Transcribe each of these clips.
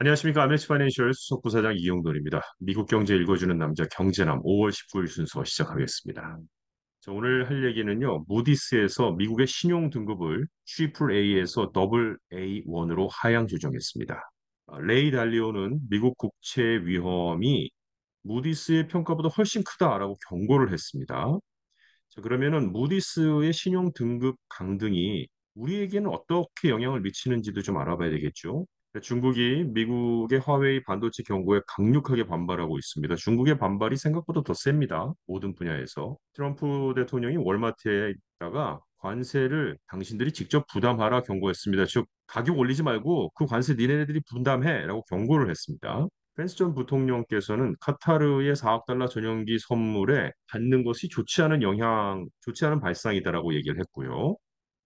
안녕하십니까. 아메리츠 파이낸셜 수석부사장 이용돈입니다. 미국 경제 읽어주는 남자 경제남 5월 19일 순서 시작하겠습니다. 자, 오늘 할 얘기는요. 무디스에서 미국의 신용 등급을 트리플 A에서 더블 A1으로 하향 조정했습니다. 레이 달리오는 미국 국채 위험이 무디스의 평가보다 훨씬 크다라고 경고를 했습니다. 자, 그러면은 무디스의 신용 등급 강등이 우리에게는 어떻게 영향을 미치는지도 좀 알아봐야 되겠죠. 중국이 미국의 화웨이 반도체 경고에 강력하게 반발하고 있습니다. 중국의 반발이 생각보다 더 셉니다. 모든 분야에서. 트럼프 대통령이 월마트에다가 관세를 당신들이 직접 부담하라 경고했습니다. 즉, 가격 올리지 말고 그 관세 니네들이 분담해라고 경고를 했습니다. 펜스 전 부통령께서는 카타르의 4억 달러 전용기 선물에 받는 것이 좋지 않은 발상이다라고 얘기를 했고요.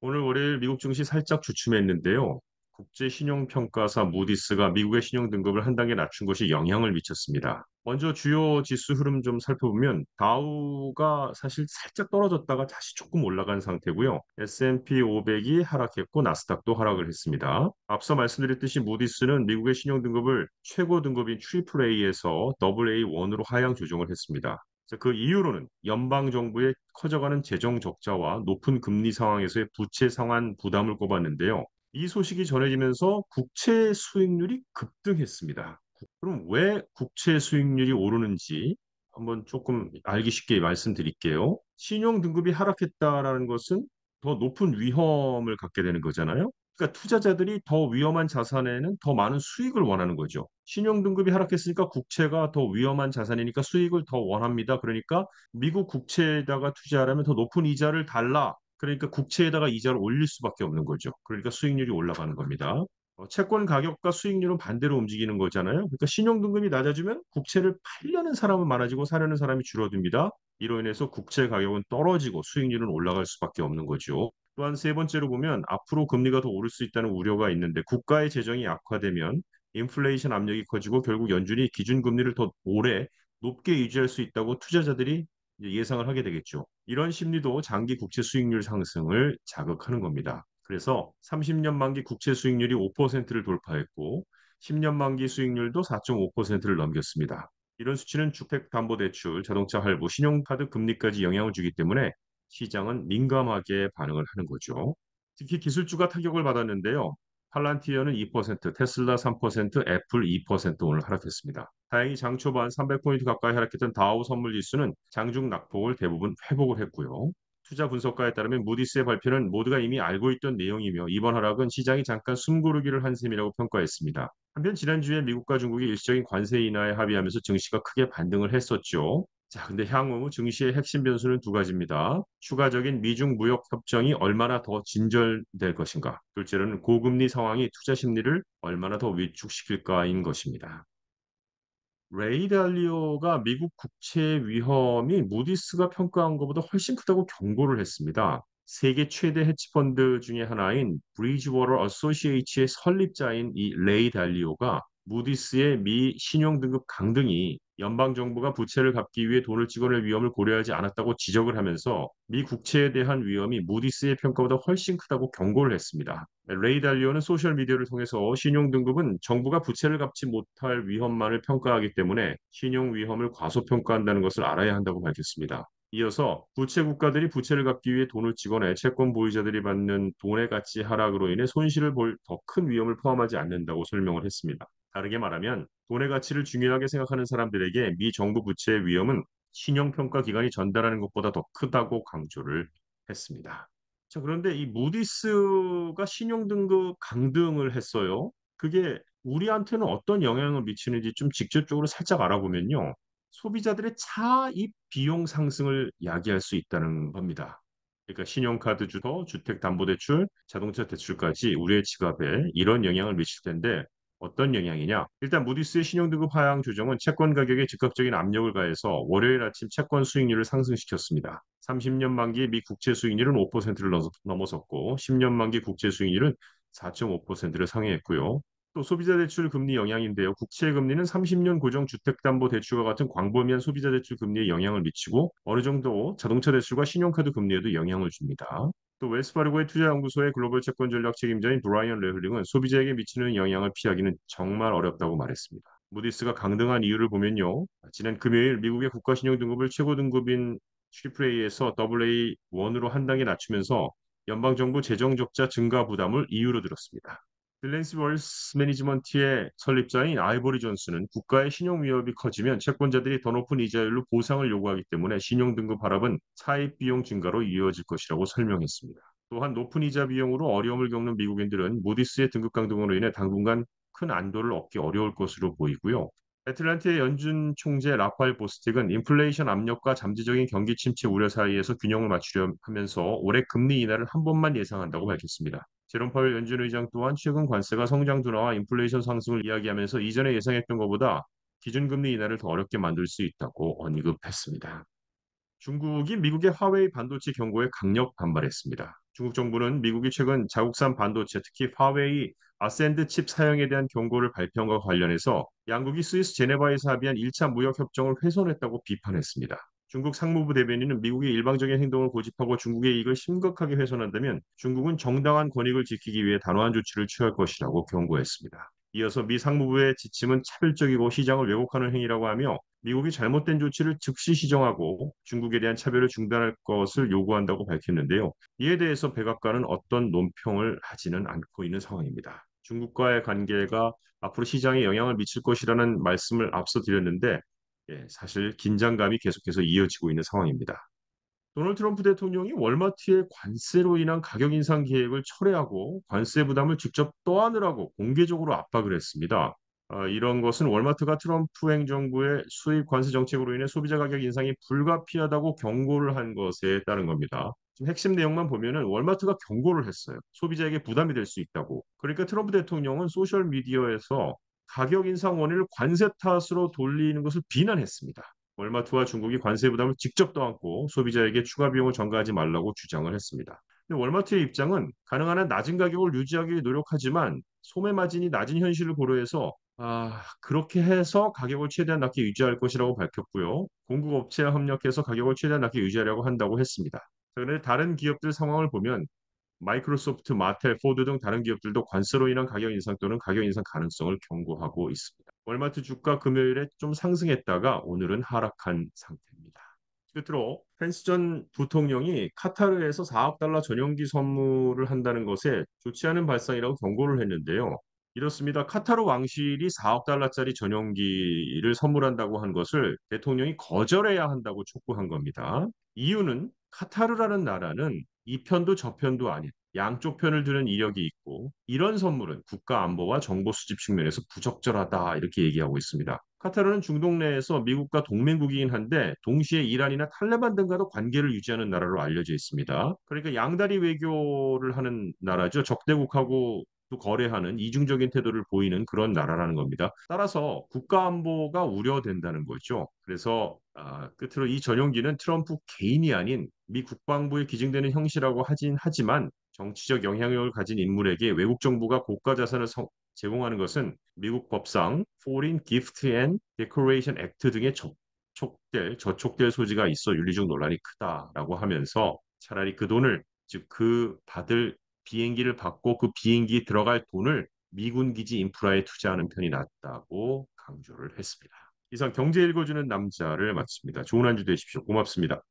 오늘 월요일 미국 증시 살짝 주춤했는데요. 국제신용평가사 무디스가 미국의 신용 등급을 한 단계 낮춘 것이 영향을 미쳤습니다. 먼저 주요 지수 흐름 좀 살펴보면 다우가 사실 살짝 떨어졌다가 다시 조금 올라간 상태고요. S&P 500이 하락했고 나스닥도 하락을 했습니다. 앞서 말씀드렸듯이 무디스는 미국의 신용 등급을 최고 등급인 트리플 A에서 더블 A1으로 하향 조정을 했습니다. 그 이유로는 연방 정부의 커져가는 재정 적자와 높은 금리 상황에서의 부채 상환 부담을 꼽았는데요. 이 소식이 전해지면서 국채 수익률이 급등했습니다. 그럼 왜 국채 수익률이 오르는지 한번 조금 알기 쉽게 말씀드릴게요. 신용 등급이 하락했다라는 것은 더 높은 위험을 갖게 되는 거잖아요. 그러니까 투자자들이 더 위험한 자산에는 더 많은 수익을 원하는 거죠. 신용 등급이 하락했으니까 국채가 더 위험한 자산이니까 수익을 더 원합니다. 그러니까 미국 국채에다가 투자하려면 더 높은 이자를 달라. 그러니까 국채에다가 이자를 올릴 수밖에 없는 거죠. 그러니까 수익률이 올라가는 겁니다. 채권 가격과 수익률은 반대로 움직이는 거잖아요. 그러니까 신용등급이 낮아지면 국채를 팔려는 사람은 많아지고 사려는 사람이 줄어듭니다. 이로 인해서 국채 가격은 떨어지고 수익률은 올라갈 수밖에 없는 거죠. 또한 세 번째로 보면 앞으로 금리가 더 오를 수 있다는 우려가 있는데 국가의 재정이 악화되면 인플레이션 압력이 커지고 결국 연준이 기준금리를 더 오래 높게 유지할 수 있다고 투자자들이 이제 예상을 하게 되겠죠. 이런 심리도 장기 국채 수익률 상승을 자극하는 겁니다. 그래서 30년 만기 국채 수익률이 5%를 돌파했고 10년 만기 수익률도 4.5%를 넘겼습니다. 이런 수치는 주택담보대출, 자동차 할부, 신용카드 금리까지 영향을 주기 때문에 시장은 민감하게 반응을 하는 거죠. 특히 기술주가 타격을 받았는데요. 팔란티어는 2%, 테슬라 3%, 애플 2% 오늘 하락했습니다. 다행히 장 초반 300포인트 가까이 하락했던 다우 선물 지수는 장중 낙폭을 대부분 회복을 했고요. 투자 분석가에 따르면 무디스의 발표는 모두가 이미 알고 있던 내용이며 이번 하락은 시장이 잠깐 숨고르기를 한 셈이라고 평가했습니다. 한편 지난주에 미국과 중국이 일시적인 관세 인하에 합의하면서 증시가 크게 반등을 했었죠. 자, 근데 향후 증시의 핵심 변수는 두 가지입니다. 추가적인 미중 무역 협정이 얼마나 더 진전될 것인가. 둘째로는 고금리 상황이 투자 심리를 얼마나 더 위축시킬까인 것입니다. 레이 달리오가 미국 국채 위험이 무디스가 평가한 것보다 훨씬 크다고 경고를 했습니다. 세계 최대 헤지펀드 중에 하나인 브리지워터 어소시에이츠의 설립자인 이 레이 달리오가 무디스의 미 신용 등급 강등이 연방 정부가 부채를 갚기 위해 돈을 찍어낼 위험을 고려하지 않았다고 지적을 하면서 미 국채에 대한 위험이 무디스의 평가보다 훨씬 크다고 경고를 했습니다. 레이 달리오는 소셜미디어를 통해서 신용 등급은 정부가 부채를 갚지 못할 위험만을 평가하기 때문에 신용 위험을 과소평가한다는 것을 알아야 한다고 밝혔습니다. 이어서 부채 국가들이 부채를 갚기 위해 돈을 찍어내 채권 보유자들이 받는 돈의 가치 하락으로 인해 손실을 볼 더 큰 위험을 포함하지 않는다고 설명을 했습니다. 다르게 말하면 돈의 가치를 중요하게 생각하는 사람들에게 미 정부 부채의 위험은 신용평가 기관이 전달하는 것보다 더 크다고 강조를 했습니다. 자, 그런데 이 무디스가 신용등급 강등을 했어요. 그게 우리한테는 어떤 영향을 미치는지 좀 직접적으로 살짝 알아보면요. 소비자들의 차입 비용 상승을 야기할 수 있다는 겁니다. 그러니까 신용카드 주도, 주택담보대출, 자동차 대출까지 우리의 지갑에 이런 영향을 미칠 텐데 어떤 영향이냐? 일단 무디스의 신용등급 하향 조정은 채권 가격에 즉각적인 압력을 가해서 월요일 아침 채권 수익률을 상승시켰습니다. 30년 만기 미 국채 수익률은 5%를 넘어섰고 10년 만기 국채 수익률은 4.5%를 상회했고요. 또 소비자 대출 금리 영향인데요. 국채 금리는 30년 고정 주택담보대출과 같은 광범위한 소비자 대출 금리에 영향을 미치고 어느 정도 자동차 대출과 신용카드 금리에도 영향을 줍니다. 또 웰스파르고의 투자연구소의 글로벌 채권 전략 책임자인 브라이언 레흘링은 소비자에게 미치는 영향을 피하기는 정말 어렵다고 말했습니다. 무디스가 강등한 이유를 보면요. 지난 금요일 미국의 국가신용등급을 최고 등급인 트리플A에서 AA1으로 한 단계 낮추면서 연방정부 재정 적자 증가 부담을 이유로 들었습니다. 릴라이언스 월스 매니지먼트의 설립자인 아이보리 존스는 국가의 신용 위협이 커지면 채권자들이 더 높은 이자율로 보상을 요구하기 때문에 신용 등급 하락은 차입 비용 증가로 이어질 것이라고 설명했습니다. 또한 높은 이자 비용으로 어려움을 겪는 미국인들은 무디스의 등급 강등으로 인해 당분간 큰 안도를 얻기 어려울 것으로 보이고요. 애틀랜티의 연준 총재 라파엘 보스틱은 인플레이션 압력과 잠재적인 경기 침체 우려 사이에서 균형을 맞추려 하면서 올해 금리 인하를 한 번만 예상한다고 밝혔습니다. 제롬 파웰 연준 의장 또한 최근 관세가 성장 둔화와 인플레이션 상승을 이야기하면서 이전에 예상했던 것보다 기준금리 인하를 더 어렵게 만들 수 있다고 언급했습니다. 중국이 미국의 화웨이 반도체 경고에 강력 반발했습니다. 중국 정부는 미국이 최근 자국산 반도체, 특히 화웨이 아센드 칩 사용에 대한 경고를 발표한 것과 관련해서 양국이 스위스 제네바에서 합의한 1차 무역 협정을 훼손했다고 비판했습니다. 중국 상무부 대변인은 미국의 일방적인 행동을 고집하고 중국의 이익을 심각하게 훼손한다면 중국은 정당한 권익을 지키기 위해 단호한 조치를 취할 것이라고 경고했습니다. 이어서 미 상무부의 지침은 차별적이고 시장을 왜곡하는 행위라고 하며 미국이 잘못된 조치를 즉시 시정하고 중국에 대한 차별을 중단할 것을 요구한다고 밝혔는데요. 이에 대해서 백악관은 어떤 논평을 하지는 않고 있는 상황입니다. 중국과의 관계가 앞으로 시장에 영향을 미칠 것이라는 말씀을 앞서 드렸는데 사실 긴장감이 계속해서 이어지고 있는 상황입니다. 도널드 트럼프 대통령이 월마트의 관세로 인한 가격 인상 계획을 철회하고 관세 부담을 직접 떠안으라고 공개적으로 압박을 했습니다. 이런 것은 월마트가 트럼프 행정부의 수입 관세 정책으로 인해 소비자 가격 인상이 불가피하다고 경고를 한 것에 따른 겁니다. 지금 핵심 내용만 보면은 월마트가 경고를 했어요. 소비자에게 부담이 될 수 있다고. 그러니까 트럼프 대통령은 소셜 미디어에서 가격 인상 원인을 관세 탓으로 돌리는 것을 비난했습니다. 월마트와 중국이 관세 부담을 직접 떠안고 소비자에게 추가 비용을 전가하지 말라고 주장을 했습니다. 근데 월마트의 입장은 가능한 한 낮은 가격을 유지하기 노력하지만 소매 마진이 낮은 현실을 고려해서 그렇게 해서 가격을 최대한 낮게 유지할 것이라고 밝혔고요. 공급업체와 협력해서 가격을 최대한 낮게 유지하려고 한다고 했습니다. 그런데 다른 기업들 상황을 보면 마이크로소프트, 마텔, 포드 등 다른 기업들도 관세로 인한 가격 인상 또는 가격 인상 가능성을 경고하고 있습니다. 월마트 주가 금요일에 좀 상승했다가 오늘은 하락한 상태입니다. 끝으로 펜스 전 부통령이 카타르에서 4억 달러 전용기 선물을 한다는 것에 좋지 않은 발상이라고 경고를 했는데요. 이렇습니다. 카타르 왕실이 4억 달러짜리 전용기를 선물한다고 한 것을 대통령이 거절해야 한다고 촉구한 겁니다. 이유는 카타르라는 나라는 이 편도 저 편도 아닌 양쪽 편을 드는 이력이 있고 이런 선물은 국가 안보와 정보 수집 측면에서 부적절하다 이렇게 얘기하고 있습니다. 카타르는 중동 내에서 미국과 동맹국이긴 한데 동시에 이란이나 탈레반 등과도 관계를 유지하는 나라로 알려져 있습니다. 그러니까 양다리 외교를 하는 나라죠. 적대국하고 또 거래하는 이중적인 태도를 보이는 그런 나라라는 겁니다. 따라서 국가 안보가 우려된다는 거죠. 그래서 끝으로 이 전용기는 트럼프 개인이 아닌 미 국방부에 기증되는 형식이라고 하진 하지만 정치적 영향력을 가진 인물에게 외국 정부가 고가 자산을 제공하는 것은 미국 법상 Foreign Gift and Decoration Act 등의 저촉될 소지가 있어 윤리적 논란이 크다라고 하면서 차라리 그 돈을 즉 그 받을 비행기를 받고 그 비행기 들어갈 돈을 미군 기지 인프라에 투자하는 편이 낫다고 강조를 했습니다. 이상 경제 읽어주는 남자를 마칩니다. 좋은 한 주 되십시오. 고맙습니다.